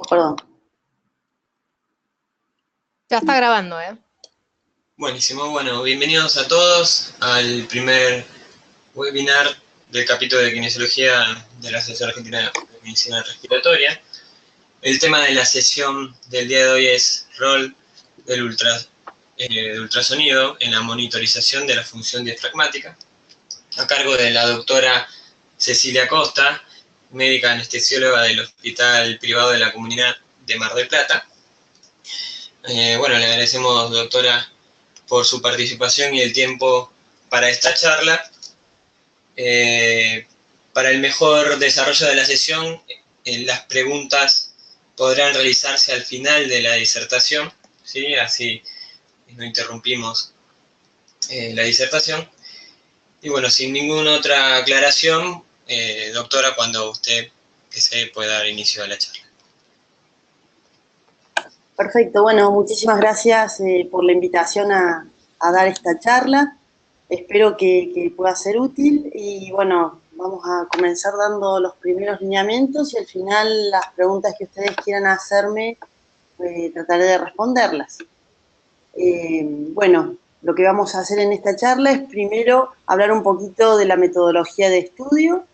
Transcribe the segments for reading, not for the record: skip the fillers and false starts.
perdón. Ya está grabando, ¿eh? Buenísimo, bueno, bienvenidos a todos al primer webinar del capítulo de kinesiología de la Asociación Argentina de Medicina Respiratoria. El tema de la sesión del día de hoy es rol del ultrasonido en la monitorización de la función diafragmática, a cargo de la doctora Cecilia Costa, médica anestesióloga del Hospital Privado de la Comunidad de Mar del Plata. Bueno, le agradecemos, doctora, por su participación y el tiempo para esta charla. Para el mejor desarrollo de la sesión, las preguntas podrán realizarse al final de la disertación, ¿sí? Así no interrumpimos la disertación. Y bueno, sin ninguna otra aclaración, doctora, cuando usted desee puede dar inicio a la charla. Perfecto, bueno, muchísimas gracias por la invitación a dar esta charla. Espero que pueda ser útil y bueno, vamos a comenzar dando los primeros lineamientos y al final las preguntas que ustedes quieran hacerme, trataré de responderlas. Bueno, lo que vamos a hacer en esta charla es primero hablar un poquito de la metodología de estudio,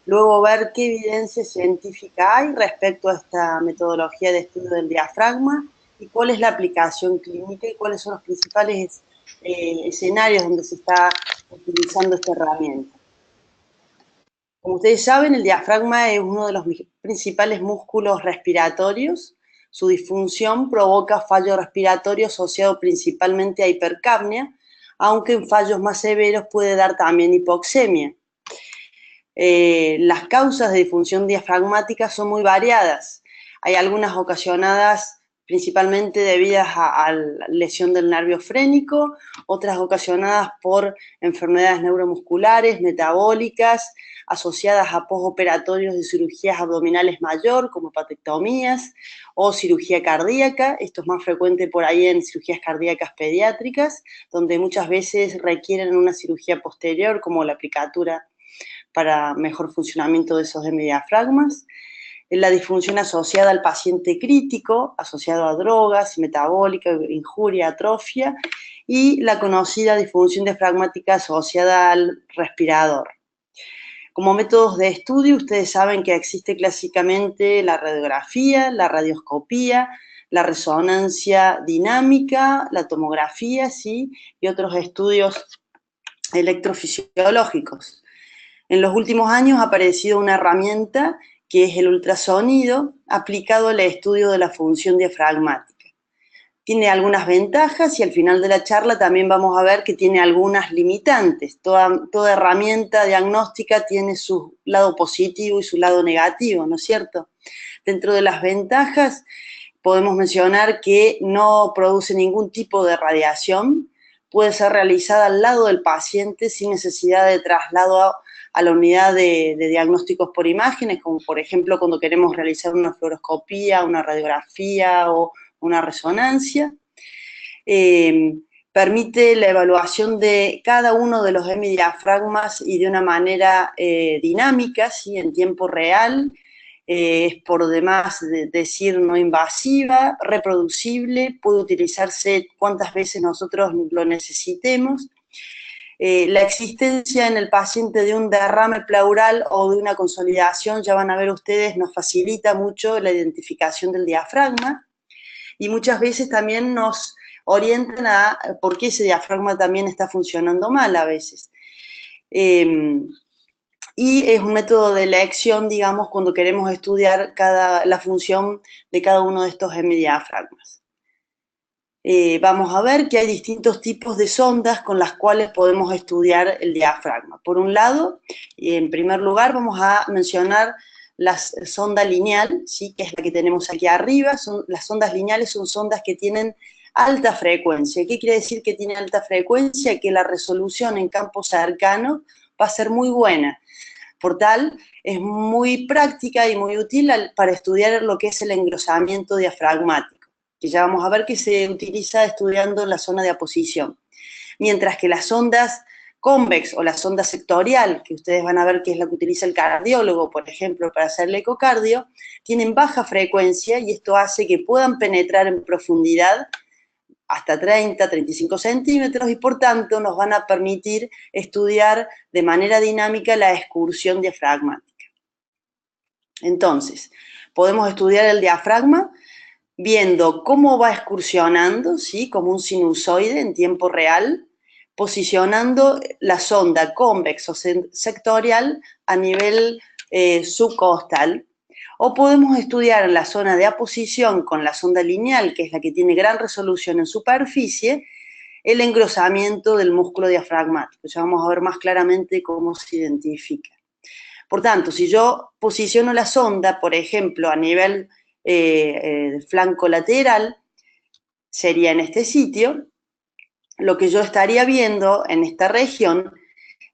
luego ver qué evidencia científica hay respecto a esta metodología de estudio del diafragma y cuál es la aplicación clínica y cuáles son los principales escenarios donde se está utilizando esta herramienta. Como ustedes saben, el diafragma es uno de los principales músculos respiratorios. Su disfunción provoca fallo respiratorio asociado principalmente a hipercapnia, aunque en fallos más severos puede dar también hipoxemia. Las causas de disfunción diafragmática son muy variadas. Hay algunas ocasionadas principalmente debidas a lesión del nervio frénico, otras ocasionadas por enfermedades neuromusculares, metabólicas, asociadas a postoperatorios de cirugías abdominales mayor, como hepatectomías, o cirugía cardíaca. Esto es más frecuente por ahí en cirugías cardíacas pediátricas, donde muchas veces requieren una cirugía posterior, como la aplicatura para mejor funcionamiento de esos hemodiafragmas. La disfunción asociada al paciente crítico, asociado a drogas, metabólica, injuria, atrofia, y la conocida disfunción diafragmática asociada al respirador. Como métodos de estudio, ustedes saben que existe clásicamente la radiografía, la radioscopía, la resonancia dinámica, la tomografía, ¿sí? Y otros estudios electrofisiológicos. En los últimos años ha aparecido una herramienta que es el ultrasonido aplicado al estudio de la función diafragmática. Tiene algunas ventajas y al final de la charla también vamos a ver que tiene algunas limitantes. Toda herramienta diagnóstica tiene su lado positivo y su lado negativo, ¿no es cierto? Dentro de las ventajas podemos mencionar que no produce ningún tipo de radiación, puede ser realizada al lado del paciente sin necesidad de traslado a la unidad de diagnósticos por imágenes, como por ejemplo cuando queremos realizar una fluoroscopía, una radiografía o una resonancia. Permite la evaluación de cada uno de los hemidiafragmas y de una manera dinámica, ¿sí? En tiempo real. Es por demás decir no invasiva, reproducible, puede utilizarse cuantas veces nosotros lo necesitemos. La existencia en el paciente de un derrame pleural o de una consolidación, ya van a ver ustedes, nos facilita mucho la identificación del diafragma y muchas veces también nos orientan a por qué ese diafragma también está funcionando mal a veces. Y es un método de elección, digamos, cuando queremos estudiar la función de cada uno de estos hemidiafragmas. Vamos a ver que hay distintos tipos de sondas con las cuales podemos estudiar el diafragma. Por un lado, en primer lugar, vamos a mencionar la sonda lineal, ¿sí? Que es la que tenemos aquí arriba. Las sondas lineales son sondas que tienen alta frecuencia. ¿Qué quiere decir que tiene alta frecuencia? Que la resolución en campo cercano va a ser muy buena. Por tal, es muy práctica y muy útil para estudiar lo que es el engrosamiento diafragmático, que ya vamos a ver que se utiliza estudiando la zona de aposición. Mientras que las ondas convex o la sonda sectorial, que ustedes van a ver que es la que utiliza el cardiólogo, por ejemplo, para hacer el ecocardio, tienen baja frecuencia y esto hace que puedan penetrar en profundidad hasta 30, 35 centímetros y por tanto nos van a permitir estudiar de manera dinámica la excursión diafragmática. Entonces, podemos estudiar el diafragma viendo cómo va excursionando, ¿sí? Como un sinusoide en tiempo real, posicionando la sonda convex o sectorial a nivel subcostal. O podemos estudiar en la zona de aposición con la sonda lineal, que es la que tiene gran resolución en superficie, el engrosamiento del músculo diafragmático. Ya vamos a ver más claramente cómo se identifica. Por tanto, si yo posiciono la sonda, por ejemplo, a nivel flanco lateral, sería en este sitio, lo que yo estaría viendo en esta región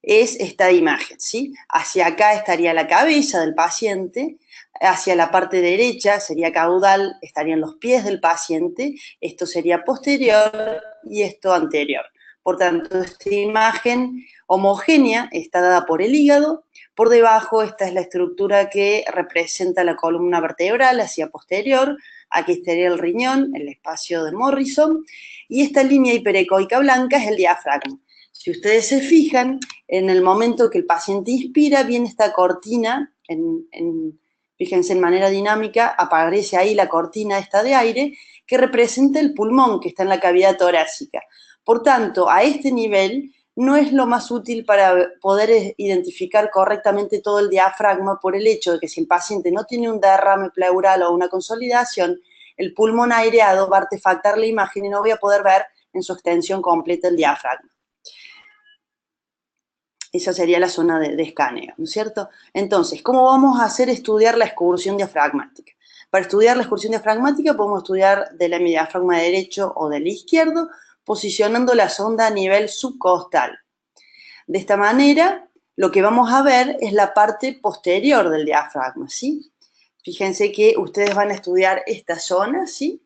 es esta imagen, ¿sí? Hacia acá estaría la cabeza del paciente, hacia la parte derecha sería caudal, estarían los pies del paciente, esto sería posterior y esto anterior. Por tanto, esta imagen homogénea está dada por el hígado, por debajo esta es la estructura que representa la columna vertebral hacia posterior, aquí estaría el riñón, el espacio de Morrison, y esta línea hiperecoica blanca es el diafragma. Si ustedes se fijan, en el momento que el paciente inspira, viene esta cortina, fíjense en manera dinámica, aparece ahí la cortina esta de aire, que representa el pulmón que está en la cavidad torácica. Por tanto, a este nivel no es lo más útil para poder identificar correctamente todo el diafragma por el hecho de que si el paciente no tiene un derrame pleural o una consolidación, el pulmón aireado va a artefactar la imagen y no voy a poder ver en su extensión completa el diafragma. Esa sería la zona de escaneo, ¿no es cierto? Entonces, ¿cómo vamos a hacer estudiar la excursión diafragmática? Para estudiar la excursión diafragmática podemos estudiar del hemidiafragma derecho o del izquierdo, posicionando la sonda a nivel subcostal. De esta manera, lo que vamos a ver es la parte posterior del diafragma, ¿sí? Fíjense que ustedes van a estudiar esta zona, ¿sí?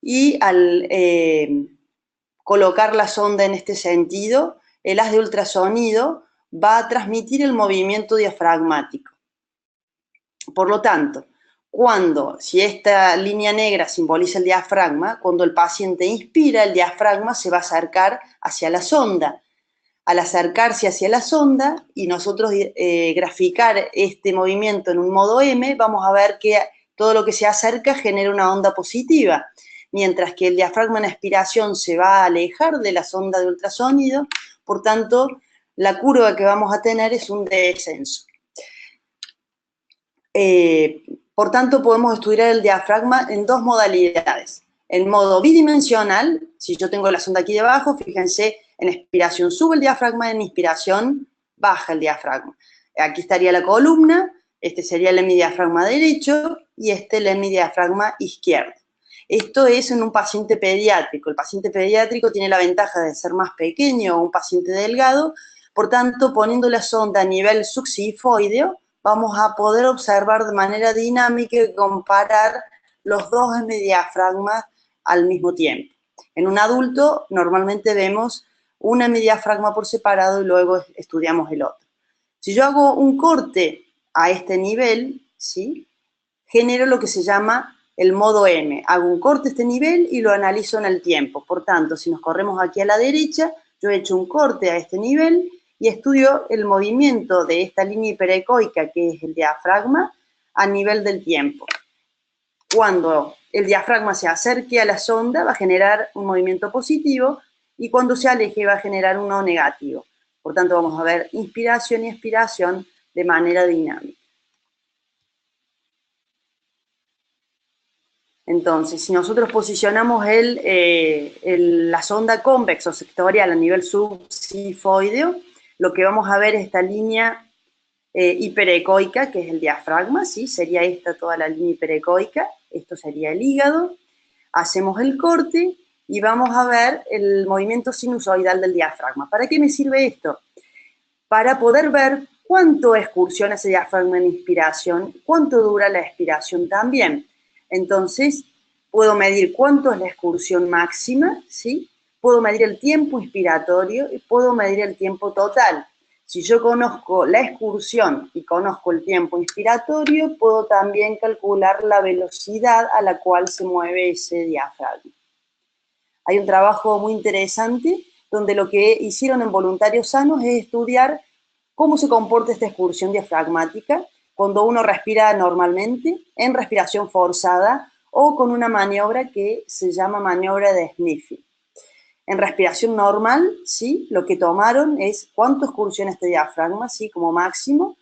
Y al colocar la sonda en este sentido, el haz de ultrasonido va a transmitir el movimiento diafragmático. Por lo tanto, si esta línea negra simboliza el diafragma, cuando el paciente inspira, el diafragma se va a acercar hacia la sonda. Al acercarse hacia la sonda y nosotros graficar este movimiento en un modo M, vamos a ver que todo lo que se acerca genera una onda positiva, mientras que el diafragma en expiración se va a alejar de la sonda de ultrasonido, por tanto, la curva que vamos a tener es un descenso. Por tanto, podemos estudiar el diafragma en dos modalidades. En modo bidimensional, si yo tengo la sonda aquí debajo, fíjense, en expiración sube el diafragma, en inspiración baja el diafragma. Aquí estaría la columna, este sería el hemidiafragma derecho y este el hemidiafragma izquierdo. Esto es en un paciente pediátrico. El paciente pediátrico tiene la ventaja de ser más pequeño o un paciente delgado, por tanto, poniendo la sonda a nivel subsifoideo, vamos a poder observar de manera dinámica y comparar los dos hemidiafragmas al mismo tiempo. En un adulto normalmente vemos un hemidiafragma por separado y luego estudiamos el otro. Si yo hago un corte a este nivel, ¿sí? Genero lo que se llama el modo M. Hago un corte a este nivel y lo analizo en el tiempo. Por tanto, si nos corremos aquí a la derecha, yo he hecho un corte a este nivel y estudio el movimiento de esta línea hiperecoica, que es el diafragma, a nivel del tiempo. Cuando el diafragma se acerque a la sonda, va a generar un movimiento positivo, y cuando se aleje va a generar uno negativo. Por tanto, vamos a ver inspiración y expiración de manera dinámica. Entonces, si nosotros posicionamos la sonda convex o sectorial a nivel subsifoideo, lo que vamos a ver es esta línea hiperecoica, que es el diafragma, ¿sí? Sería esta toda la línea hiperecoica, esto sería el hígado. Hacemos el corte y vamos a ver el movimiento sinusoidal del diafragma. ¿Para qué me sirve esto? Para poder ver cuánto excursiona ese diafragma en inspiración, cuánto dura la expiración también. Entonces, puedo medir cuánto es la excursión máxima, ¿sí? puedo medir el tiempo inspiratorio y puedo medir el tiempo total. Si yo conozco la excursión y conozco el tiempo inspiratorio, puedo también calcular la velocidad a la cual se mueve ese diafragma. Hay un trabajo muy interesante donde lo que hicieron en voluntarios sanos es estudiar cómo se comporta esta excursión diafragmática cuando uno respira normalmente, en respiración forzada o con una maniobra que se llama maniobra de sniffing. En respiración normal, ¿sí? Lo que tomaron es cuánto excursiona este diafragma, ¿sí? Como máximo,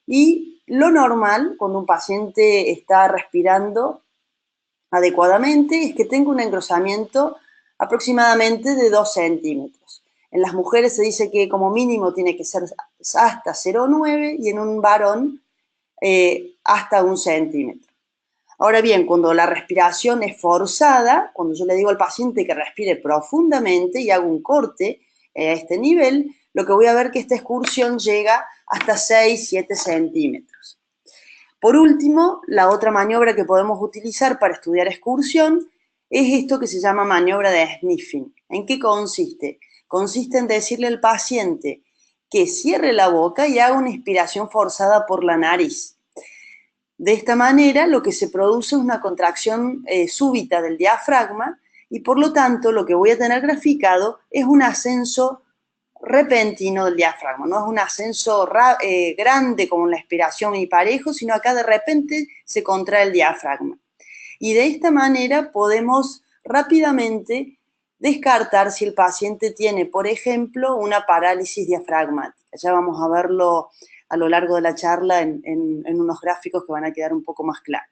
y lo normal, cuando un paciente está respirando adecuadamente, es que tenga un engrosamiento aproximadamente de 2 centímetros. En las mujeres se dice que como mínimo tiene que ser hasta 0,9 y en un varón hasta 1 centímetro. Ahora bien, cuando la respiración es forzada, cuando yo le digo al paciente que respire profundamente y hago un corte a este nivel, lo que voy a ver es que esta excursión llega hasta 6-7 centímetros. Por último, la otra maniobra que podemos utilizar para estudiar excursión es esto que se llama maniobra de sniffing. ¿En qué consiste? Consiste en decirle al paciente que cierre la boca y haga una inspiración forzada por la nariz. De esta manera, lo que se produce es una contracción súbita del diafragma y, por lo tanto, lo que voy a tener graficado es un ascenso repentino del diafragma. No es un ascenso grande como en la expiración y parejo, sino acá de repente se contrae el diafragma. Y de esta manera podemos rápidamente descartar si el paciente tiene, por ejemplo, una parálisis diafragmática. Ya vamos a verlo a lo largo de la charla en unos gráficos que van a quedar un poco más claros.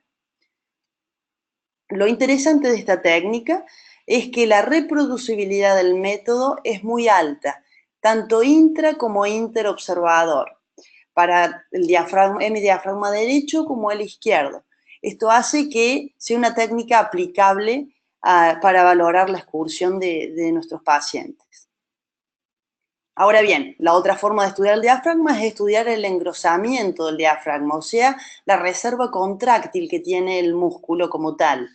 Lo interesante de esta técnica es que la reproducibilidad del método es muy alta, tanto intra como interobservador, para el diafragma derecho como el izquierdo. Esto hace que sea una técnica aplicable para valorar la excursión de nuestros pacientes. Ahora bien, la otra forma de estudiar el diafragma es estudiar el engrosamiento del diafragma, o sea, la reserva contráctil que tiene el músculo como tal.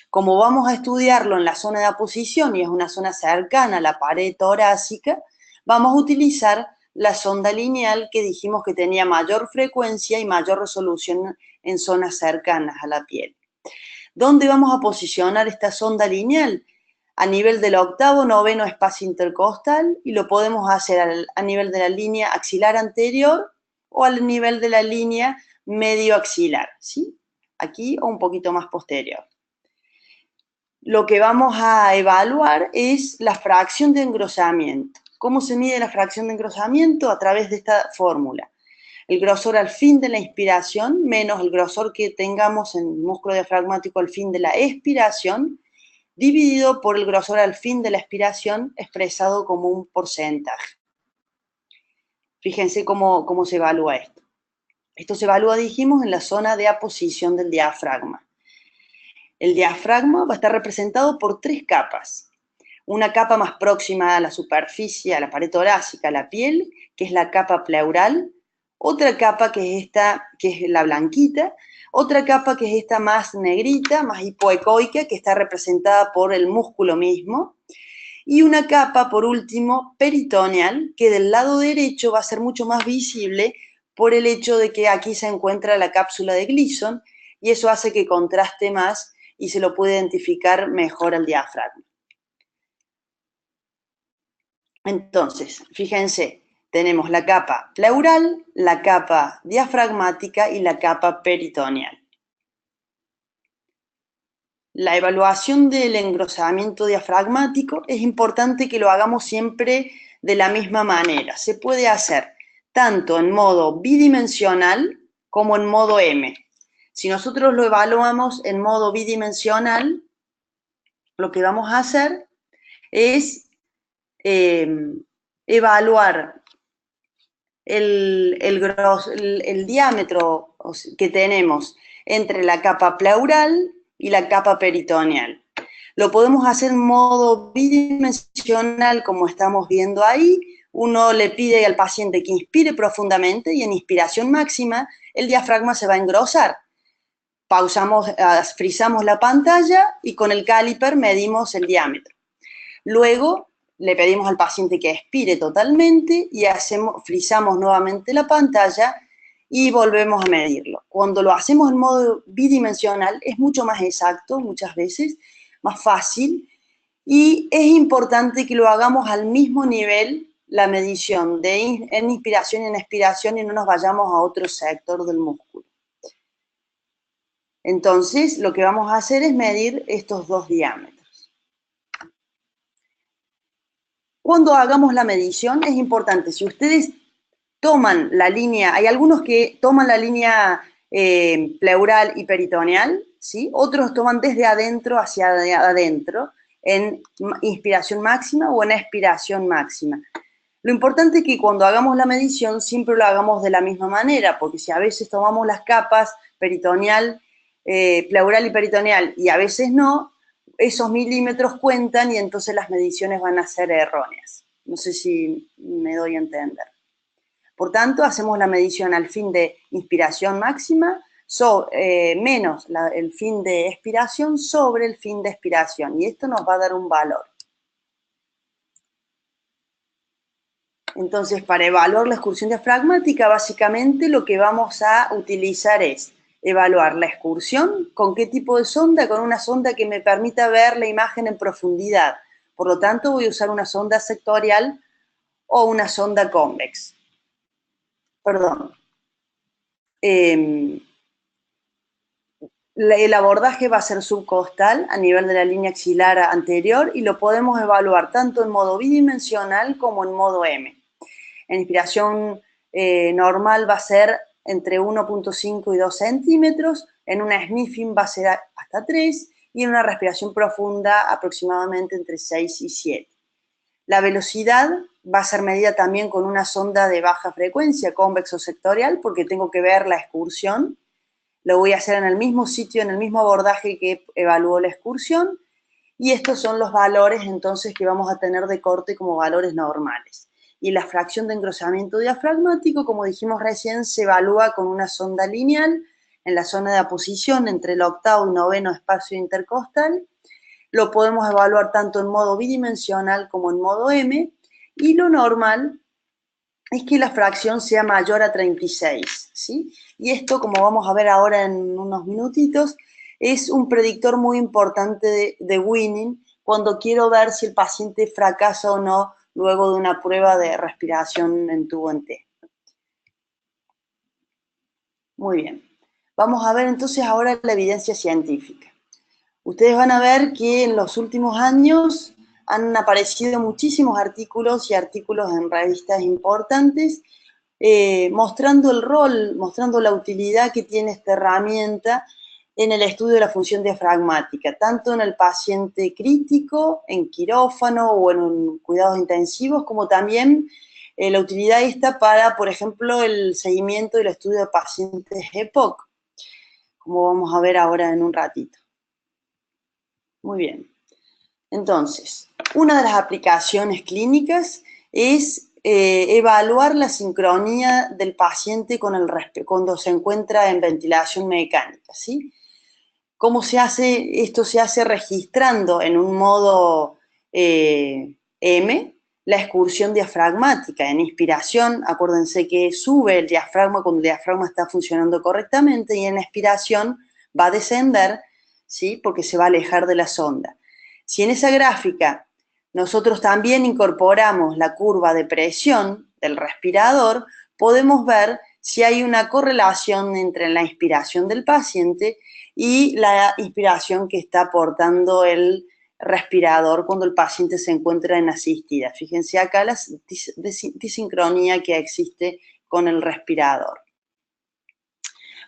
Como vamos a estudiarlo en la zona de aposición y es una zona cercana a la pared torácica, vamos a utilizar la sonda lineal que dijimos que tenía mayor frecuencia y mayor resolución en zonas cercanas a la piel. ¿Dónde vamos a posicionar esta sonda lineal? A nivel del 8º-9º espacio intercostal y lo podemos hacer a nivel de la línea axilar anterior o al nivel de la línea medio axilar, ¿sí? Aquí o un poquito más posterior. Lo que vamos a evaluar es la fracción de engrosamiento. ¿Cómo se mide la fracción de engrosamiento? A través de esta fórmula. El grosor al fin de la inspiración menos el grosor que tengamos en el músculo diafragmático al fin de la expiración, dividido por el grosor al fin de la expiración expresado como un porcentaje. Fíjense cómo se evalúa esto. Esto se evalúa, dijimos, en la zona de aposición del diafragma. El diafragma va a estar representado por 3 capas. Una capa más próxima a la superficie, a la pared torácica, a la piel, que es la capa pleural. Otra capa que es esta, que es la blanquita. Otra capa que es esta más negrita, más hipoecoica, que está representada por el músculo mismo. Y una capa, por último, peritoneal, que del lado derecho va a ser mucho más visible por el hecho de que aquí se encuentra la cápsula de Gleason y eso hace que contraste más y se lo puede identificar mejor al diafragma. Entonces, fíjense, tenemos la capa pleural, la capa diafragmática y la capa peritoneal. La evaluación del engrosamiento diafragmático es importante que lo hagamos siempre de la misma manera. Se puede hacer tanto en modo bidimensional como en modo M. Si nosotros lo evaluamos en modo bidimensional, lo que vamos a hacer es evaluar el diámetro que tenemos entre la capa pleural y la capa peritoneal. Lo podemos hacer en modo bidimensional, como estamos viendo ahí. Uno le pide al paciente que inspire profundamente y en inspiración máxima el diafragma se va a engrosar. Pausamos, frizamos la pantalla y con el caliper medimos el diámetro. Luego, le pedimos al paciente que expire totalmente y frizamos nuevamente la pantalla y volvemos a medirlo. Cuando lo hacemos en modo bidimensional es mucho más exacto, muchas veces, más fácil, y es importante que lo hagamos al mismo nivel, la medición en inspiración y en expiración, y no nos vayamos a otro sector del músculo. Entonces, lo que vamos a hacer es medir estos dos diámetros. Cuando hagamos la medición es importante, si ustedes toman la línea, hay algunos que toman la línea pleural y peritoneal, ¿sí? Otros toman desde adentro hacia adentro, en inspiración máxima o en expiración máxima. Lo importante es que cuando hagamos la medición siempre lo hagamos de la misma manera, porque si a veces tomamos las capas peritoneal, pleural y peritoneal, y a veces no, esos milímetros cuentan y entonces las mediciones van a ser erróneas. No sé si me doy a entender. Por tanto, hacemos la medición al fin de inspiración máxima menos el fin de expiración sobre el fin de expiración, y esto nos va a dar un valor. Entonces, para evaluar la excursión diafragmática, básicamente lo que vamos a utilizar es evaluar la excursión, con qué tipo de sonda, con una sonda que me permita ver la imagen en profundidad. Por lo tanto, voy a usar una sonda sectorial o una sonda convex. Perdón. El abordaje va a ser subcostal a nivel de la línea axilar anterior y lo podemos evaluar tanto en modo bidimensional como en modo M. En inspiración normal va a ser entre 1.5 y 2 centímetros, en una sniffing va a ser hasta 3 y en una respiración profunda aproximadamente entre 6 y 7. La velocidad va a ser medida también con una sonda de baja frecuencia, convexo sectorial, porque tengo que ver la excursión. Lo voy a hacer en el mismo sitio, en el mismo abordaje que evaluó la excursión, y estos son los valores entonces que vamos a tener de corte como valores normales. Y la fracción de engrosamiento diafragmático, como dijimos recién, se evalúa con una sonda lineal en la zona de aposición entre el octavo y noveno espacio intercostal. Lo podemos evaluar tanto en modo bidimensional como en modo M, y lo normal es que la fracción sea mayor a 36, ¿sí? Y esto, como vamos a ver ahora en unos minutitos, es un predictor muy importante de Winning cuando quiero ver si el paciente fracasa o no luego de una prueba de respiración en tubo en T. Muy bien. Vamos a ver entonces ahora la evidencia científica. Ustedes van a ver que en los últimos años han aparecido muchísimos artículos y artículos en revistas importantes mostrando el rol, mostrando la utilidad que tiene esta herramienta en el estudio de la función diafragmática, tanto en el paciente crítico, en quirófano o en cuidados intensivos, como también la utilidad está para, por ejemplo, el seguimiento y el estudio de pacientes EPOC, como vamos a ver ahora en un ratito. Muy bien. Entonces, una de las aplicaciones clínicas es evaluar la sincronía del paciente con cuando se encuentra en ventilación mecánica, ¿sí? ¿Cómo se hace? Esto se hace registrando en un modo M la excursión diafragmática. En inspiración, acuérdense que sube el diafragma cuando el diafragma está funcionando correctamente, y en expiración va a descender, ¿sí? Porque se va a alejar de la sonda. Si en esa gráfica nosotros también incorporamos la curva de presión del respirador, podemos ver si hay una correlación entre la inspiración del paciente y la inspiración que está aportando el respirador cuando el paciente se encuentra en asistida. Fíjense acá la disincronía que existe con el respirador.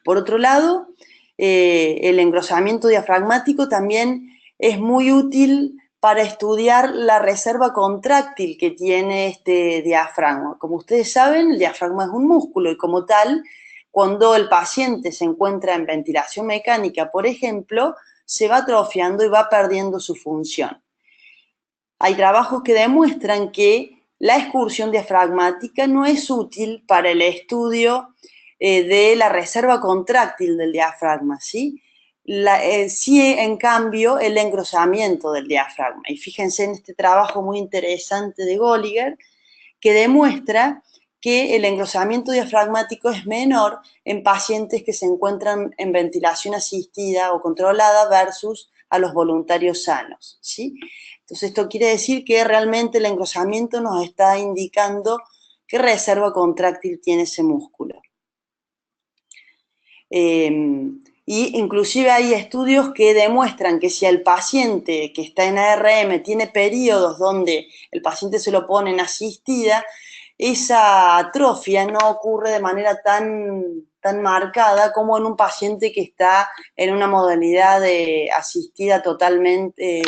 Por otro lado, el engrosamiento diafragmático también es muy útil para estudiar la reserva contráctil que tiene este diafragma. Como ustedes saben, el diafragma es un músculo y como tal, cuando el paciente se encuentra en ventilación mecánica, por ejemplo, se va atrofiando y va perdiendo su función. Hay trabajos que demuestran que la excursión diafragmática no es útil para el estudio de la reserva contráctil del diafragma, ¿sí? sí, en cambio, el engrosamiento del diafragma. Y fíjense en este trabajo muy interesante de Golliger, que demuestra que el engrosamiento diafragmático es menor en pacientes que se encuentran en ventilación asistida o controlada versus a los voluntarios sanos, ¿sí? Entonces, esto quiere decir que realmente el engrosamiento nos está indicando qué reserva contráctil tiene ese músculo. Y inclusive hay estudios que demuestran que si el paciente que está en ARM tiene periodos donde el paciente se lo pone en asistida, esa atrofia no ocurre de manera tan marcada como en un paciente que está en una modalidad asistida totalmente,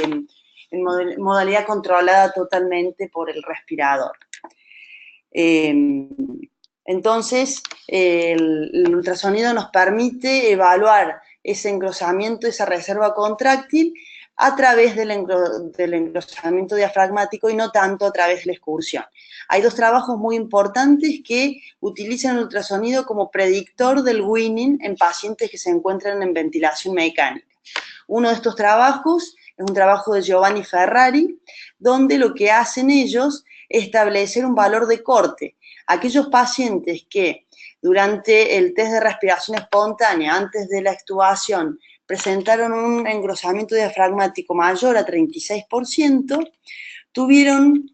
en modalidad controlada totalmente por el respirador. Entonces, el ultrasonido nos permite evaluar ese engrosamiento, esa reserva contráctil, a través del engrosamiento diafragmático y no tanto a través de la excursión. Hay dos trabajos muy importantes que utilizan el ultrasonido como predictor del winning en pacientes que se encuentran en ventilación mecánica. Uno de estos trabajos es un trabajo de Giovanni Ferrari, donde lo que hacen ellos es establecer un valor de corte. Aquellos pacientes que durante el test de respiración espontánea, antes de la extubación, presentaron un engrosamiento diafragmático mayor a 36%, tuvieron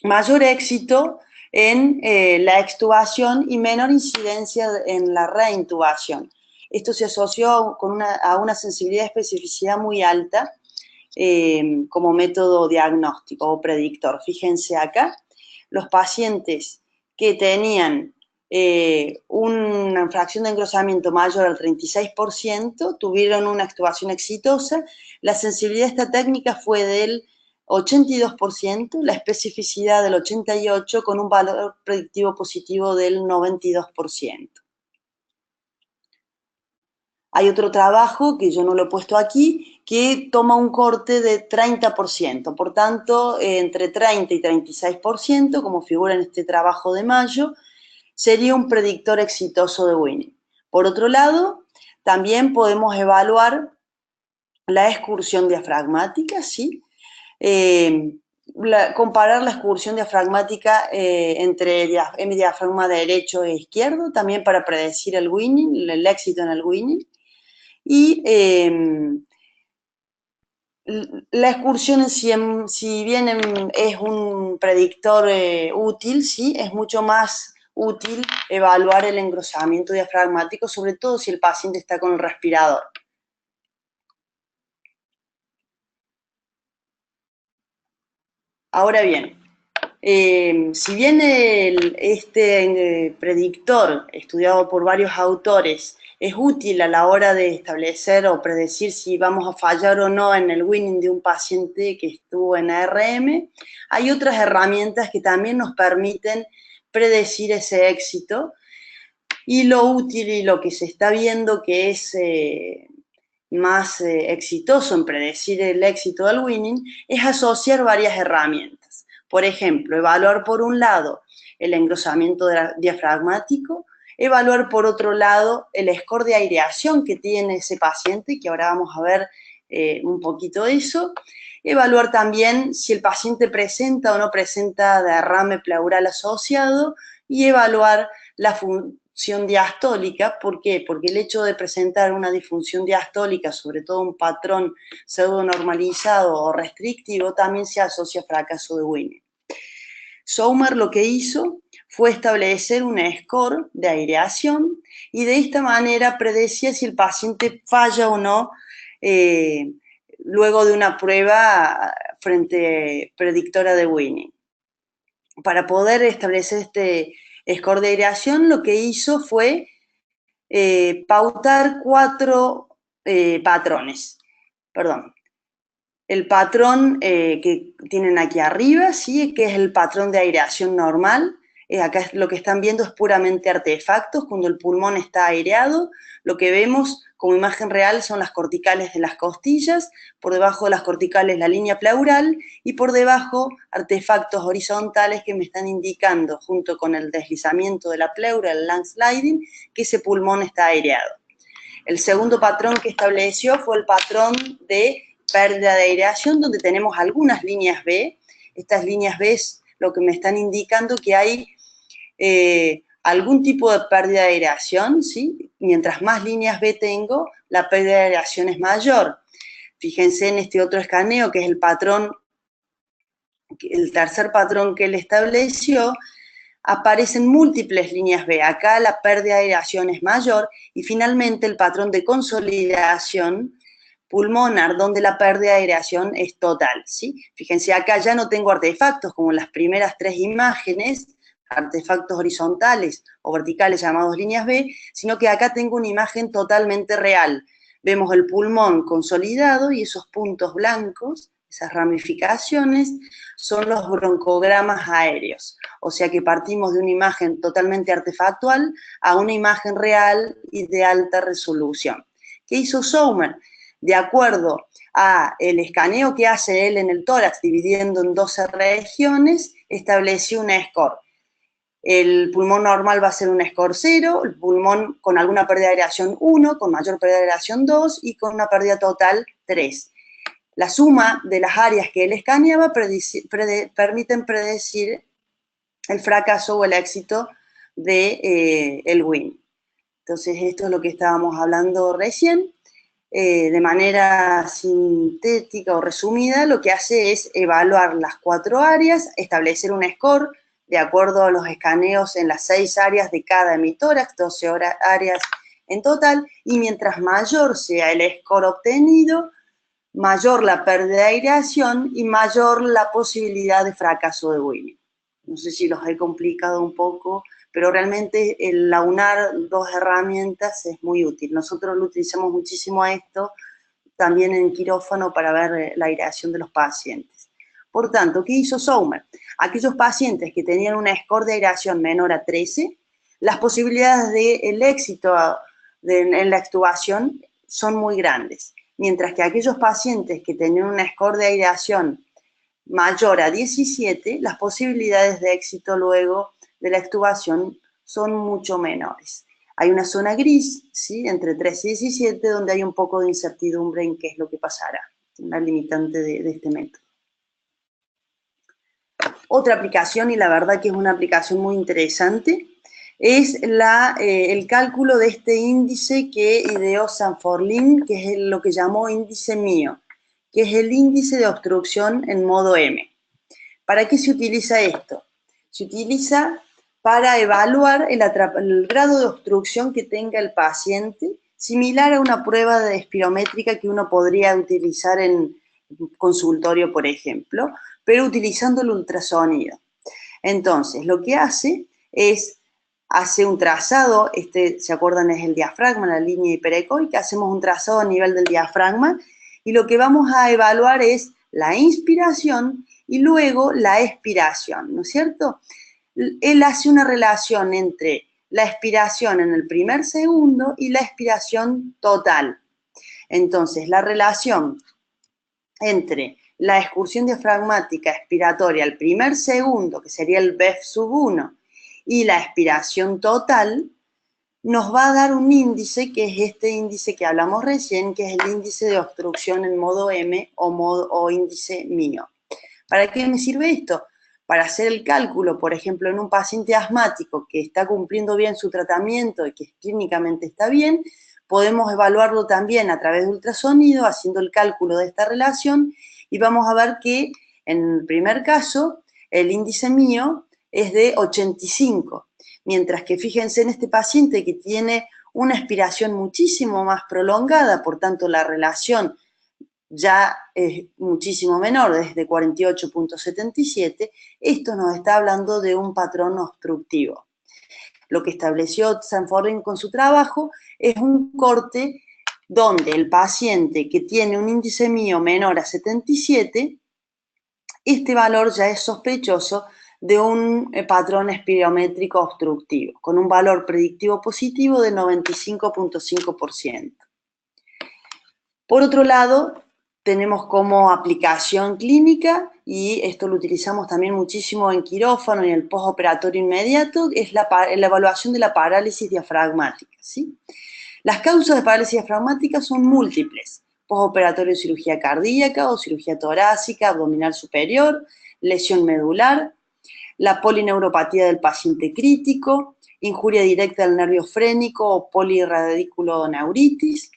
mayor éxito en la extubación y menor incidencia en la reintubación. Esto se asoció a una sensibilidad y especificidad muy alta como método diagnóstico o predictor. Fíjense acá, los pacientes que tenían una fracción de engrosamiento mayor al 36% tuvieron una extubación exitosa. La sensibilidad de esta técnica fue del 82%, la especificidad del 88%, con un valor predictivo positivo del 92%. Hay otro trabajo, que yo no lo he puesto aquí, que toma un corte de 30%, por tanto, entre 30 y 36%, como figura en este trabajo de mayo, sería un predictor exitoso de winning. Por otro lado, también podemos evaluar la excursión diafragmática, ¿sí? Comparar la excursión diafragmática entre diafragma derecho e izquierdo, también para predecir el winning, el éxito en el winning. Y la excursión, si bien es un predictor útil, ¿sí? Es mucho más útil evaluar el engrosamiento diafragmático, sobre todo si el paciente está con el respirador. Ahora bien, si bien este predictor, estudiado por varios autores, es útil a la hora de establecer o predecir si vamos a fallar o no en el winning de un paciente que estuvo en ARM, hay otras herramientas que también nos permiten predecir ese éxito, y lo útil y lo que se está viendo que es más exitoso en predecir el éxito del winning es asociar varias herramientas. Por ejemplo, evaluar por un lado el engrosamiento diafragmático, evaluar por otro lado el score de aireación que tiene ese paciente, que ahora vamos a ver un poquito de eso, evaluar también si el paciente presenta o no presenta derrame pleural asociado y evaluar la función diastólica. ¿Por qué? Porque el hecho de presentar una disfunción diastólica, sobre todo un patrón pseudonormalizado o restrictivo, también se asocia a fracaso de winning. Sommer lo que hizo fue establecer un score de aireación y de esta manera predecía si el paciente falla o no luego de una prueba predictora de winning. Para poder establecer este score de aireación, lo que hizo fue pautar 4 patrones. Perdón. El patrón que tienen aquí arriba, ¿sí? Que es el patrón de aireación normal. Acá lo que están viendo es puramente artefactos. Cuando el pulmón está aireado, lo que vemos como imagen real son las corticales de las costillas, por debajo de las corticales la línea pleural y por debajo artefactos horizontales que me están indicando, junto con el deslizamiento de la pleura, el lung sliding, que ese pulmón está aireado. El segundo patrón que estableció fue el patrón de pérdida de aireación, donde tenemos algunas líneas B. Estas líneas B es lo que me están indicando que hay algún tipo de pérdida de aireación, ¿sí? Mientras más líneas B tengo, la pérdida de aireación es mayor. Fíjense en este otro escaneo, que es el patrón, el tercer patrón que él estableció, aparecen múltiples líneas B. Acá la pérdida de aireación es mayor, y finalmente el patrón de consolidación pulmonar, donde la pérdida de aireación es total, ¿sí? Fíjense, acá ya no tengo artefactos como en las primeras tres imágenes, artefactos horizontales o verticales llamados líneas B, sino que acá tengo una imagen totalmente real. Vemos el pulmón consolidado y esos puntos blancos, esas ramificaciones, son los broncogramas aéreos. O sea que partimos de una imagen totalmente artefactual a una imagen real y de alta resolución. ¿Qué hizo Sommer? De acuerdo a el escaneo que hace él en el tórax, dividiendo en 12 regiones, estableció un score. El pulmón normal va a ser un score 0, el pulmón con alguna pérdida de aireación 1, con mayor pérdida de aireación 2 y con una pérdida total 3. La suma de las áreas que él escaneaba permiten predecir el fracaso o el éxito de el WIN. Entonces, esto es lo que estábamos hablando recién. De manera sintética o resumida, lo que hace es evaluar las 4 áreas, establecer un score de acuerdo a los escaneos en las 6 áreas de cada hemitórax, 12 áreas en total, y mientras mayor sea el score obtenido, mayor la pérdida de aireación y mayor la posibilidad de fracaso de Winning. No sé si los he complicado un poco, pero realmente el aunar 2 herramientas es muy útil. Nosotros lo utilizamos muchísimo a esto, también en quirófano para ver la aireación de los pacientes. Por tanto, ¿qué hizo Sommer? Aquellos pacientes que tenían una score de aireación menor a 13, las posibilidades del éxito en la extubación son muy grandes, mientras que aquellos pacientes que tenían una score de aireación mayor a 17, las posibilidades de éxito luego de la extubación son mucho menores. Hay una zona gris, ¿sí?, entre 13 y 17, donde hay un poco de incertidumbre en qué es lo que pasará, una limitante de este método. Otra aplicación, y la verdad que es una aplicación muy interesante, es el cálculo de este índice que ideó Sanforlin, que es lo que llamó índice mío, que es el índice de obstrucción en modo M. ¿Para qué se utiliza esto? Se utiliza para evaluar el grado de obstrucción que tenga el paciente, similar a una prueba de espirométrica que uno podría utilizar en consultorio, por ejemplo, pero utilizando el ultrasonido. Entonces, lo que hace un trazado, ¿se acuerdan? Es el diafragma, la línea hiperecoica, hacemos un trazado a nivel del diafragma, y lo que vamos a evaluar es la inspiración y luego la expiración, ¿no es cierto? Él hace una relación entre la expiración en el primer segundo y la expiración total. Entonces, la relación entre la excursión diafragmática expiratoria al primer segundo, que sería el BEF sub 1, y la expiración total, nos va a dar un índice, que es este índice que hablamos recién, que es el índice de obstrucción en modo M o índice mío. ¿Para qué me sirve esto? Para hacer el cálculo, por ejemplo, en un paciente asmático que está cumpliendo bien su tratamiento y que clínicamente está bien, podemos evaluarlo también a través de ultrasonido, haciendo el cálculo de esta relación, y vamos a ver que en el primer caso, el índice mío es de 85, mientras que fíjense en este paciente que tiene una expiración muchísimo más prolongada, por tanto la relación ya es muchísimo menor, desde 48.77, esto nos está hablando de un patrón obstructivo. Lo que estableció Sanforlin con su trabajo es un corte donde el paciente que tiene un índice mío menor a 77, este valor ya es sospechoso de un patrón espirométrico obstructivo, con un valor predictivo positivo de 95.5%. Por otro lado, tenemos como aplicación clínica, y esto lo utilizamos también muchísimo en quirófano y en el postoperatorio inmediato, es la evaluación de la parálisis diafragmática, ¿sí? Las causas de parálisis diafragmática son múltiples: postoperatorio de cirugía cardíaca o cirugía torácica, abdominal superior, lesión medular, la polineuropatía del paciente crítico, injuria directa del nervio frénico o polirradiculoneuritis.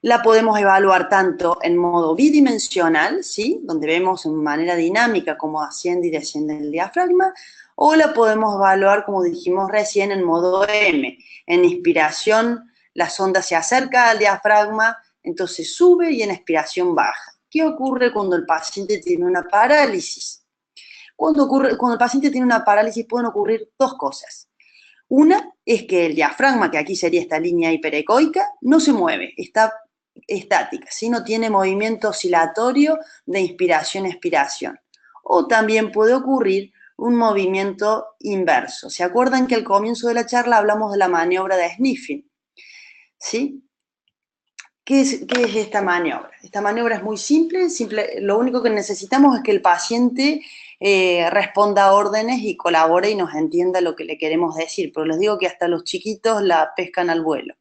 La podemos evaluar tanto en modo bidimensional, ¿sí?, donde vemos en manera dinámica cómo asciende y desciende el diafragma, o la podemos evaluar, como dijimos recién, en modo M. En inspiración, la sonda se acerca al diafragma, entonces sube, y en expiración baja. ¿Qué ocurre cuando el paciente tiene una parálisis? Cuando el paciente tiene una parálisis pueden ocurrir dos cosas. Una es que el diafragma, que aquí sería esta línea hiperecoica, no se mueve, está estática, ¿sí?, no tiene movimiento oscilatorio de inspiración-expiración. O también puede ocurrir un movimiento inverso. ¿Se acuerdan que al comienzo de la charla hablamos de la maniobra de sniffing? ¿Sí? ¿Qué es esta maniobra? Esta maniobra es muy simple, lo único que necesitamos es que el paciente responda a órdenes y colabore y nos entienda lo que le queremos decir, pero les digo que hasta los chiquitos la pescan al vuelo.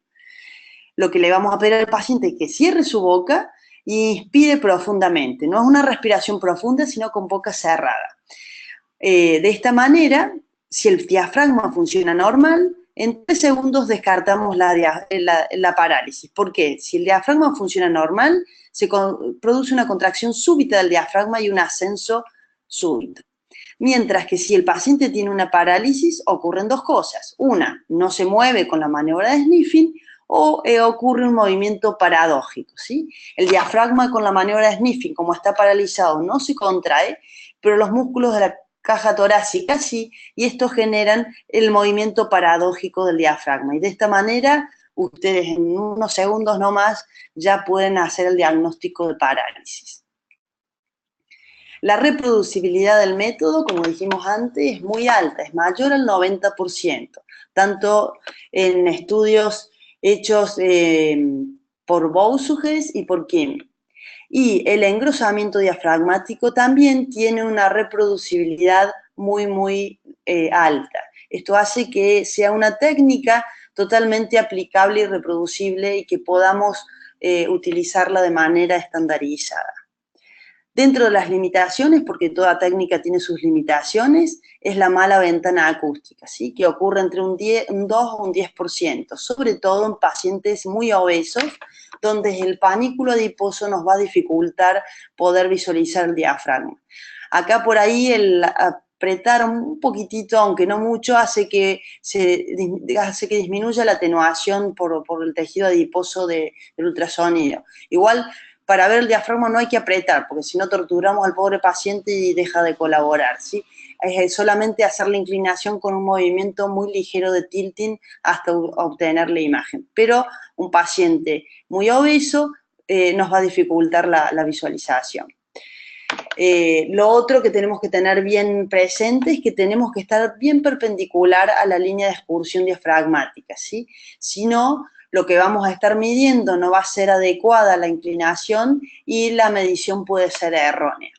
Lo que le vamos a pedir al paciente es que cierre su boca e inspire profundamente. No es una respiración profunda, sino con boca cerrada. De esta manera, si el diafragma funciona normal, en 3 segundos descartamos la parálisis. ¿Por qué? Si el diafragma funciona normal, se produce una contracción súbita del diafragma y un ascenso súbito. Mientras que si el paciente tiene una parálisis, ocurren dos cosas. Una, no se mueve con la maniobra de sniffing, o ocurre un movimiento paradójico, ¿sí? El diafragma con la maniobra de sniffing, como está paralizado, no se contrae, pero los músculos de la caja torácica sí, y estos generan el movimiento paradójico del diafragma. Y de esta manera, ustedes en unos segundos nomás ya pueden hacer el diagnóstico de parálisis. La reproducibilidad del método, como dijimos antes, es muy alta, es mayor al 90%, tanto en estudios hechos por Boussuges y por Kim. Y el engrosamiento diafragmático también tiene una reproducibilidad muy alta. Esto hace que sea una técnica totalmente aplicable y reproducible y que podamos utilizarla de manera estandarizada. Dentro de las limitaciones, porque toda técnica tiene sus limitaciones, es la mala ventana acústica, ¿sí?, que ocurre entre un 2 o un 10%, sobre todo en pacientes muy obesos, donde el panículo adiposo nos va a dificultar poder visualizar el diafragma. Acá por ahí el apretar un poquitito, aunque no mucho, hace que disminuya la atenuación por el tejido adiposo del ultrasonido. Igual, para ver el diafragma no hay que apretar, porque si no torturamos al pobre paciente y deja de colaborar, ¿sí? Es solamente hacer la inclinación con un movimiento muy ligero de tilting hasta obtener la imagen. Pero un paciente muy obeso nos va a dificultar la visualización. Lo otro que tenemos que tener bien presente es que tenemos que estar bien perpendicular a la línea de excursión diafragmática, ¿sí? Si no, lo que vamos a estar midiendo no va a ser adecuada la inclinación y la medición puede ser errónea.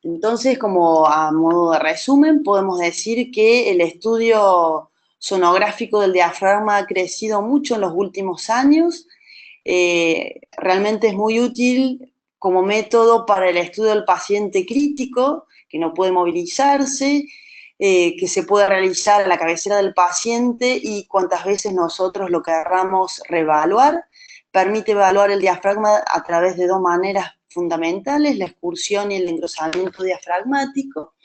Entonces, como a modo de resumen, podemos decir que el estudio sonográfico del diafragma ha crecido mucho en los últimos años. Realmente es muy útil como método para el estudio del paciente crítico, que no puede movilizarse, que se puede realizar a la cabecera del paciente y cuantas veces nosotros lo querramos reevaluar. Permite evaluar el diafragma a través de dos maneras fundamentales: la excursión y el engrosamiento diafragmático,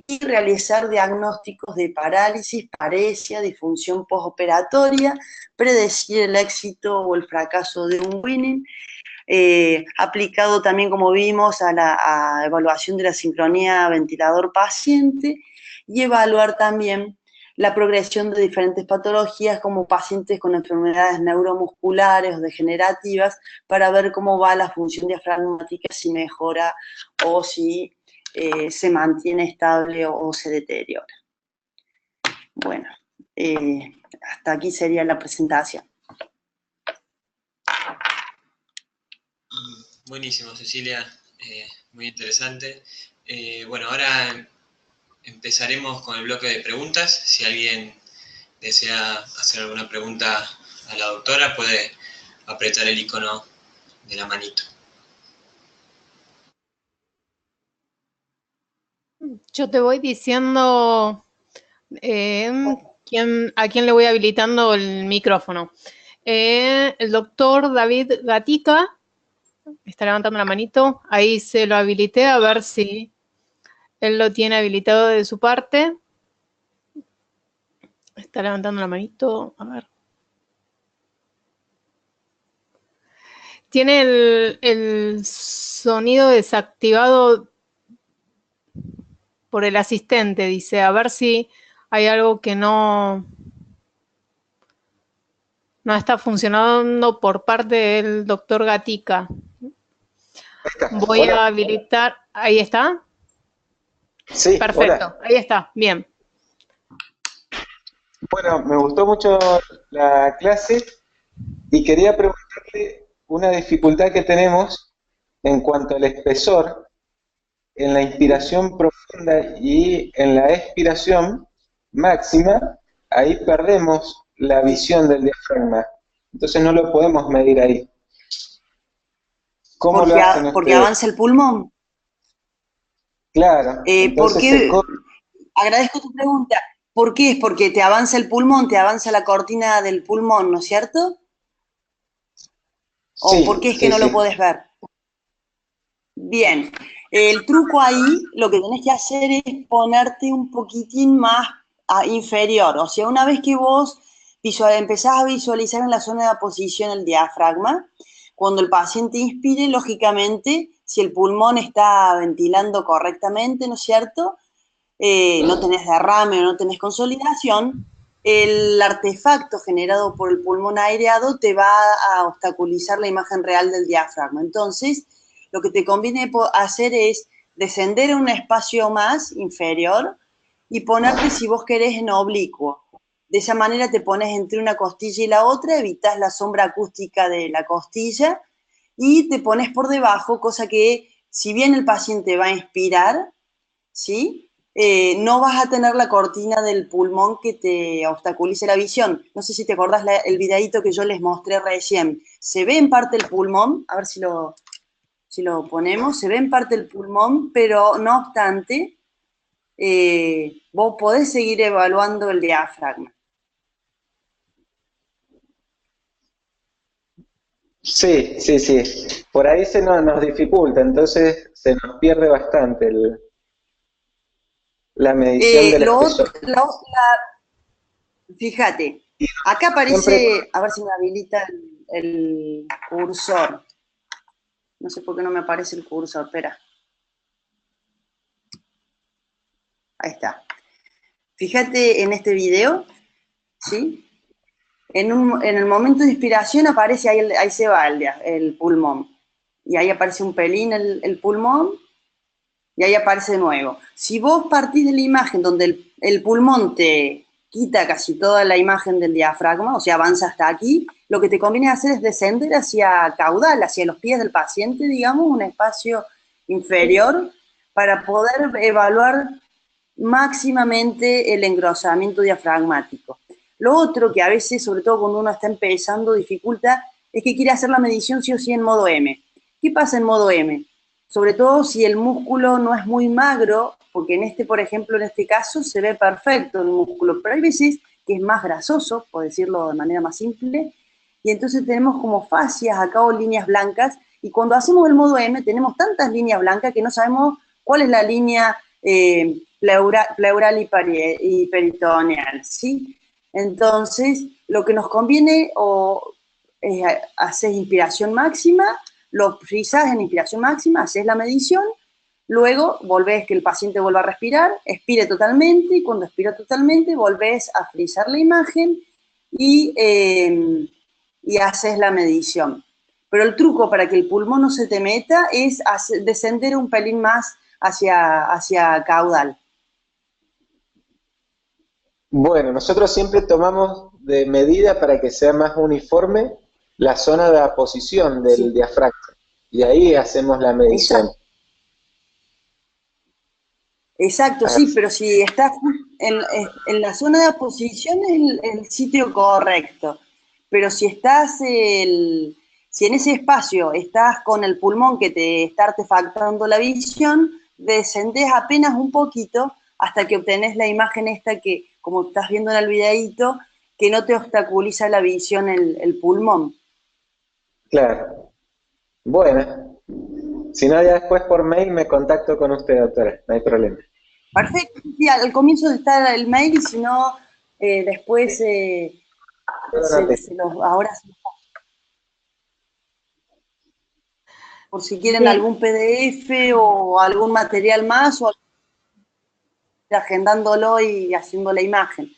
y realizar diagnósticos de parálisis, paresia, disfunción postoperatoria, predecir el éxito o el fracaso de un winning, aplicado también, como vimos, a la evaluación de la sincronía ventilador-paciente, y evaluar también la progresión de diferentes patologías como pacientes con enfermedades neuromusculares o degenerativas, para ver cómo va la función diafragmática, si mejora o si se mantiene estable o se deteriora. Bueno, hasta aquí sería la presentación. Buenísimo, Cecilia, muy interesante. Bueno, ahora empezaremos con el bloque de preguntas. Si alguien desea hacer alguna pregunta a la doctora, puede apretar el icono de la manito. Yo te voy diciendo a quién le voy habilitando el micrófono. El doctor David Gatica está levantando la manito. Ahí se lo habilité, a ver si él lo tiene habilitado de su parte. Está levantando la manito, a ver. Tiene el sonido desactivado por el asistente, dice, a ver si hay algo que no está funcionando por parte del doctor Gatica. Voy a habilitar, ¿ahí está? Sí, perfecto, hola. ahí está, bien. Bueno, me gustó mucho la clase y quería preguntarle una dificultad que tenemos en cuanto al espesor en la inspiración profunda y en la expiración máxima. Ahí perdemos la visión del diafragma, entonces no lo podemos medir ahí. ¿Cómo lo hacen Porque ustedes? avanza el pulmón. Claro, entonces se Porque, corta. agradezco tu pregunta, ¿por qué? Es porque te avanza el pulmón, te avanza la cortina del pulmón, ¿no es cierto? ¿O por qué es que no lo puedes ver? Bien, el truco ahí, lo que tenés que hacer es ponerte un poquitín más inferior. O sea, una vez que vos empezás a visualizar en la zona de aposición el diafragma, cuando el paciente inspire, lógicamente, si el pulmón está ventilando correctamente, ¿no es cierto? No tenés derrame o no tenés consolidación, el artefacto generado por el pulmón aireado te va a obstaculizar la imagen real del diafragma. Entonces, lo que te conviene hacer es descender a un espacio más inferior y ponerte, si vos querés, en oblicuo. De esa manera te pones entre una costilla y la otra, evitas la sombra acústica de la costilla y te pones por debajo, cosa que, si bien el paciente va a inspirar, ¿sí? No vas a tener la cortina del pulmón que te obstaculice la visión. No sé si te acordás el videíto que yo les mostré recién. Se ve en parte el pulmón, a ver si lo ponemos, se ve en parte el pulmón, pero no obstante, vos podés seguir evaluando el diafragma. Sí, sí, sí. Por ahí se nos dificulta, entonces se nos pierde bastante la medición del Lo otro, espesor. fíjate, acá Siempre, aparece, a ver si me habilita el cursor. No sé por qué no me aparece el cursor, espera. Ahí está. Fíjate en este video, ¿sí? En el momento de inspiración aparece, ahí se va el pulmón. Y ahí aparece un pelín el pulmón, y ahí aparece de nuevo. Si vos partís de la imagen donde el pulmón te quita casi toda la imagen del diafragma, o sea, avanza hasta aquí, lo que te conviene hacer es descender hacia caudal, hacia los pies del paciente, digamos, un espacio inferior, para poder evaluar máximamente el engrosamiento diafragmático. Lo otro que a veces, sobre todo cuando uno está empezando, dificulta, es que quiere hacer la medición sí o sí en modo M. ¿Qué pasa en modo M? Sobre todo si el músculo no es muy magro, porque por ejemplo, en este caso se ve perfecto el músculo, pero hay veces que es más grasoso, por decirlo de manera más simple, y entonces tenemos como fascias acá o líneas blancas, y cuando hacemos el modo M tenemos tantas líneas blancas que no sabemos cuál es la línea pleural y peritoneal, ¿sí? Entonces, lo que nos conviene es hacer inspiración máxima, lo frizás en inspiración máxima, haces la medición, luego volvés que el paciente vuelva a respirar, expire totalmente, y cuando expira totalmente volvés a frizar la imagen y haces la medición. Pero el truco para que el pulmón no se te meta es descender un pelín más hacia caudal. bueno, nosotros siempre tomamos de medida para que sea más uniforme la zona de aposición del Sí, diafragma y ahí hacemos la medición. exacto. Exacto, sí, pero si estás en la zona de oposición es el sitio correcto. Pero si si en ese espacio estás con el pulmón que te está artefactando la visión, descendés apenas un poquito hasta que obtenés la imagen esta que, como estás viendo en el videíto, que no te obstaculiza la visión el pulmón. Claro. Bueno, si no, ya después por mail me contacto con usted, doctora, no hay problema. Perfecto, sí, al comienzo está el mail y si no, después ahora por si quieren Bien. algún PDF o algún material más o agendándolo y haciendo la imagen.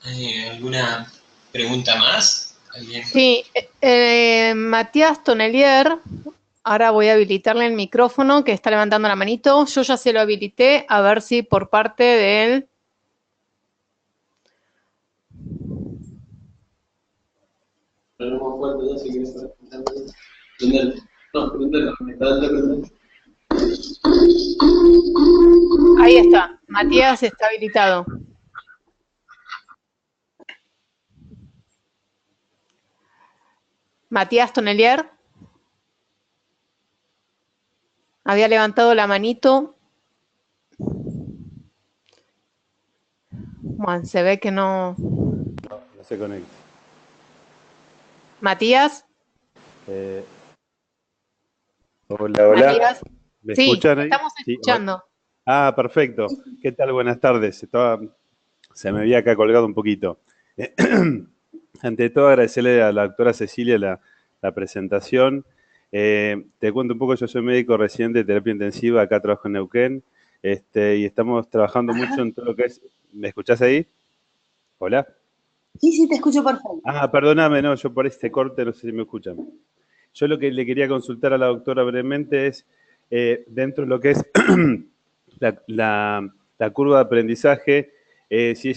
¿Hay alguna pregunta más? ¿Alguien? Sí, Matías Tonelier, ahora voy a habilitarle el micrófono, que está levantando la manito. Yo ya se lo habilité, a ver si por parte de él. Ahí está, Matías está habilitado. Matías Tonelier. Había levantado la manito. Bueno, se ve que no. No se conecta. Matías. Hola, hola. Matías. ¿Me Sí, escuchan ahí? estamos escuchando. Ah, perfecto. ¿Qué tal? Buenas tardes. Se me había acá colgado un poquito. Ante todo, agradecerle a la doctora Cecilia la presentación. Te cuento un poco, yo soy médico residente de terapia intensiva, acá trabajo en Neuquén, y estamos trabajando mucho en todo lo que es... ¿Me escuchás ahí? ¿Hola? Sí, te escucho perfecto. Ah, perdóname, no, yo por este corte no sé si me escuchan. Yo lo que le quería consultar a la doctora brevemente es, dentro de lo que es la curva de aprendizaje, si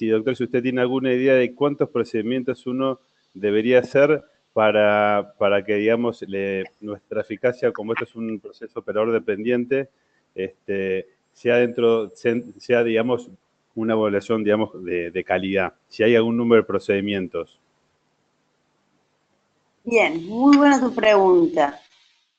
doctor, si usted tiene alguna idea de cuántos procedimientos uno debería hacer para que, digamos, nuestra eficacia, como esto es un proceso operador dependiente, sea, digamos, una evaluación, digamos, de calidad. Si hay algún número de procedimientos. Bien, muy buena tu pregunta.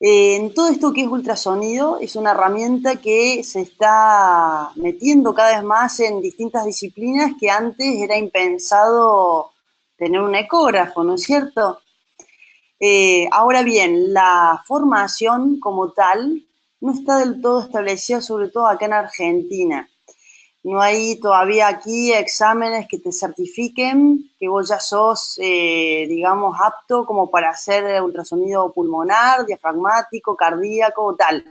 En todo esto que es ultrasonido, es una herramienta que se está metiendo cada vez más en distintas disciplinas que antes era impensado tener un ecógrafo, ¿no es cierto? Ahora bien, la formación como tal no está del todo establecida, sobre todo acá en Argentina. No hay todavía aquí exámenes que te certifiquen que vos ya sos, digamos, apto como para hacer ultrasonido pulmonar, diafragmático, cardíaco o tal.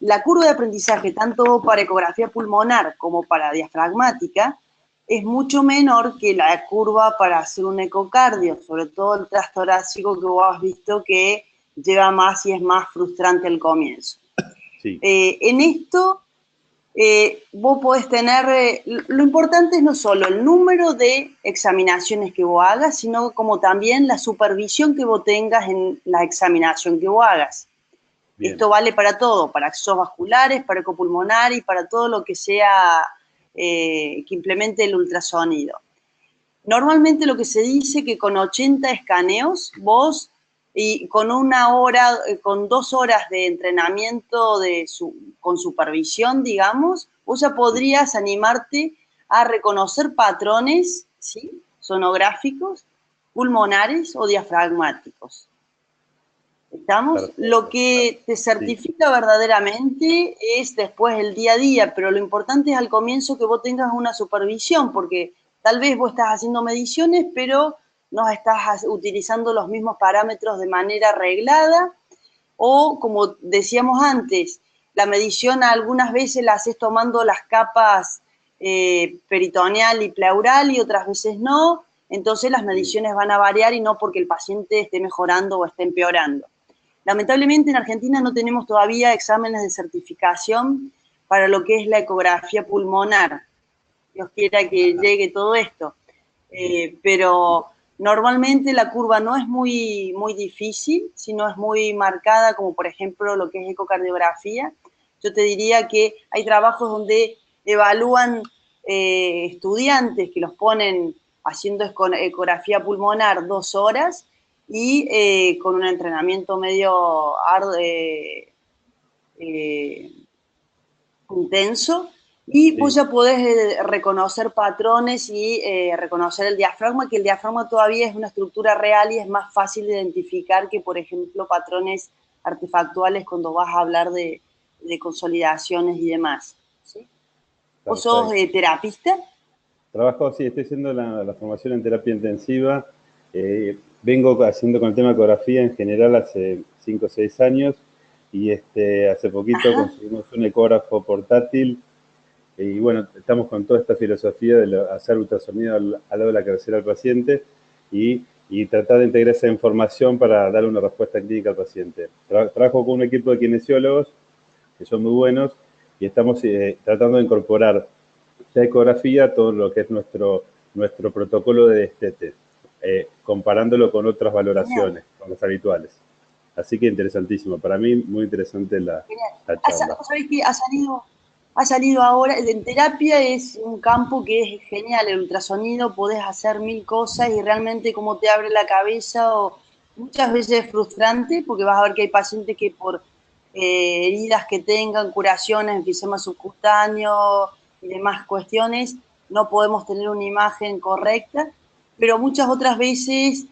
La curva de aprendizaje, tanto para ecografía pulmonar como para diafragmática, es mucho menor que la curva para hacer un ecocardio, sobre todo el transtorácico que vos has visto que lleva más y es más frustrante al comienzo. Sí. En esto, vos podés tener, lo importante es no solo el número de examinaciones que vos hagas, sino como también la supervisión que vos tengas en la examinación que vos hagas. Bien. Esto vale para todo, para accesos vasculares, para ecopulmonar y para todo lo que sea que implemente el ultrasonido. Normalmente lo que se dice que con 80 escaneos vos y con con 2 horas de entrenamiento con supervisión, digamos, vos ya podrías animarte a reconocer patrones, ¿sí?, sonográficos, pulmonares o diafragmáticos. ¿Estamos? Perfecto. Lo que te certifica verdaderamente es después el día a día, pero lo importante es al comienzo que vos tengas una supervisión, porque tal vez vos estás haciendo mediciones, pero no estás utilizando los mismos parámetros de manera reglada, o como decíamos antes, la medición algunas veces la haces tomando las capas peritoneal y pleural y otras veces no, entonces las mediciones van a variar y no porque el paciente esté mejorando o esté empeorando. Lamentablemente en Argentina no tenemos todavía exámenes de certificación para lo que es la ecografía pulmonar. Dios quiera que llegue todo esto. Pero Normalmente la curva no es muy difícil, sino es muy marcada, como por ejemplo lo que es ecocardiografía. Yo te diría que hay trabajos donde evalúan estudiantes que los ponen haciendo ecografía pulmonar 2 horas y con un entrenamiento medio intenso, y vos ya podés reconocer patrones y reconocer el diafragma, que el diafragma todavía es una estructura real y es más fácil de identificar que, por ejemplo, patrones artefactuales cuando vas a hablar de consolidaciones y demás. ¿Sí? ¿Vos sos terapista? Trabajo, sí, estoy haciendo la formación en terapia intensiva. Vengo haciendo con el tema de ecografía en general hace 5 o 6 años y hace poquito conseguimos un ecógrafo portátil y bueno, estamos con toda esta filosofía de hacer ultrasonido al lado de la cabecera del paciente y tratar de integrar esa información para darle una respuesta clínica al paciente. Trabajo con un equipo de kinesiólogos que son muy buenos y estamos tratando de incorporar la ecografía, todo lo que es nuestro protocolo de destete, comparándolo con otras valoraciones, con las habituales. Así que interesantísimo. Para mí, muy interesante la charla. ¿Sabés qué? Ha salido ahora, en terapia es un campo que es genial, el ultrasonido, podés hacer 1000 cosas y realmente cómo te abre la cabeza, o muchas veces es frustrante, porque vas a ver que hay pacientes que por heridas que tengan, curaciones, enfisema subcutáneo y demás cuestiones, no podemos tener una imagen correcta, pero muchas otras veces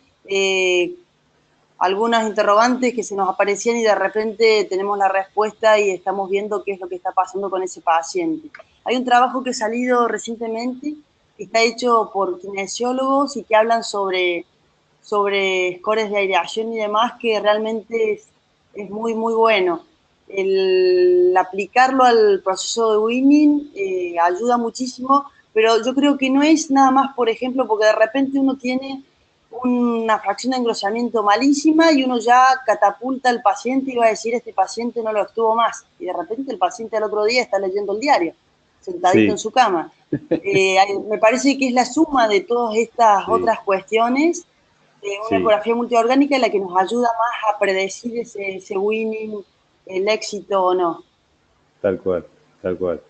algunas interrogantes que se nos aparecían y de repente tenemos la respuesta y estamos viendo qué es lo que está pasando con ese paciente. Hay un trabajo que ha salido recientemente que está hecho por kinesiólogos y que hablan sobre scores de aireación y demás, que realmente es muy, muy bueno. El aplicarlo al proceso de Winning ayuda muchísimo, pero yo creo que no es nada más, por ejemplo, porque de repente uno tiene una fracción de engrosamiento malísima y uno ya catapulta al paciente y va a decir, este paciente no lo estuvo más. Y de repente el paciente al otro día está leyendo el diario, sentadito en su cama. Me parece que es la suma de todas estas otras cuestiones, una ecografía multiorgánica en la que nos ayuda más a predecir ese winning, el éxito o no. Tal cual, tal cual.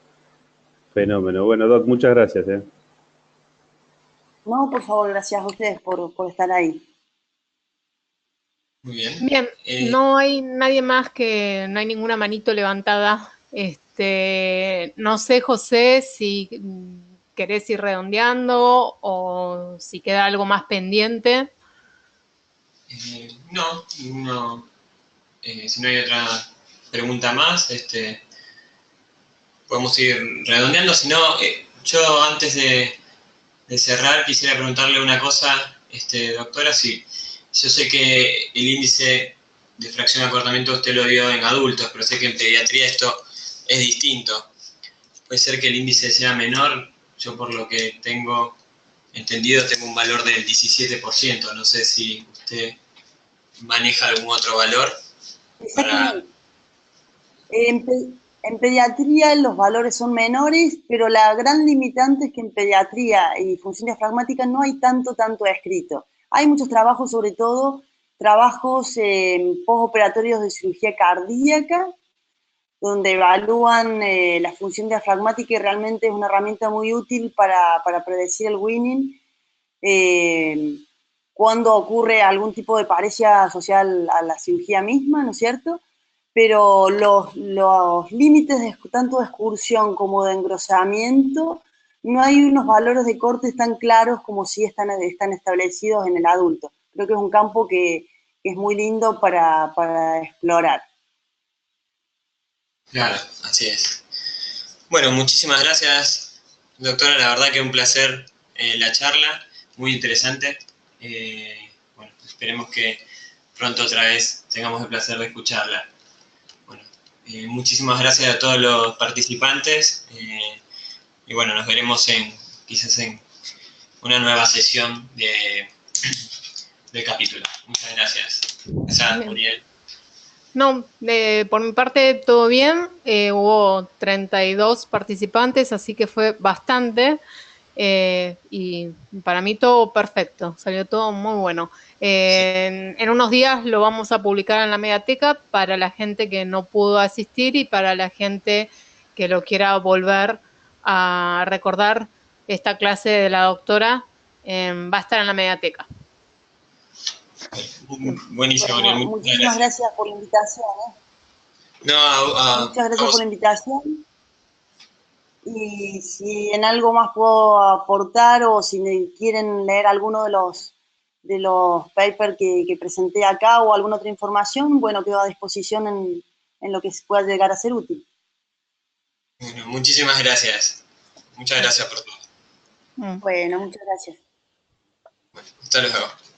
Fenómeno. Bueno, Doc, muchas gracias. No, por favor, gracias a ustedes por estar ahí. Muy bien. Bien, no hay nadie más no hay ninguna manito levantada. No sé, José, si querés ir redondeando o si queda algo más pendiente. No. Si no hay otra pregunta más, podemos ir redondeando. Si no, yo antes de cerrar quisiera preguntarle una cosa, doctora, si yo sé que el índice de fracción de acortamiento usted lo vio en adultos, pero sé que en pediatría esto es distinto. Puede ser que el índice sea menor. Yo, por lo que tengo entendido, tengo un valor del 17%. No sé si usted maneja algún otro valor. Exactamente. En pediatría los valores son menores, pero la gran limitante es que en pediatría y función diafragmática no hay tanto escrito. Hay muchos trabajos, sobre todo trabajos postoperatorios de cirugía cardíaca, donde evalúan la función diafragmática y realmente es una herramienta muy útil para predecir el winning cuando ocurre algún tipo de paresia asociada a la cirugía misma, ¿no es cierto? Pero los límites tanto de excursión como de engrosamiento, no hay unos valores de cortes tan claros como si están establecidos en el adulto. Creo que es un campo que es muy lindo para explorar. Claro, así es. Bueno, muchísimas gracias, doctora. La verdad que un placer la charla, muy interesante. Bueno, esperemos que pronto otra vez tengamos el placer de escucharla. Bueno, muchísimas gracias a todos los participantes y bueno, nos veremos quizás en una nueva sesión de capítulo. Muchas gracias. Gracias, Muriel. No, por mi parte todo bien. Hubo 32 participantes, así que fue bastante. y para mí todo perfecto, salió todo muy bueno. En unos días lo vamos a publicar en la Mediateca para la gente que no pudo asistir y para la gente que lo quiera volver a recordar. Esta clase de la doctora va a estar en la Mediateca. Buenísimo. Bueno, muchísimas gracias por la invitación. Muchas gracias por la invitación. Y si en algo más puedo aportar o si quieren leer alguno de los papers que presenté acá o alguna otra información, bueno, quedo a disposición en lo que pueda llegar a ser útil. Bueno, muchísimas gracias. Muchas gracias por todo. Bueno, muchas gracias. Bueno, hasta luego.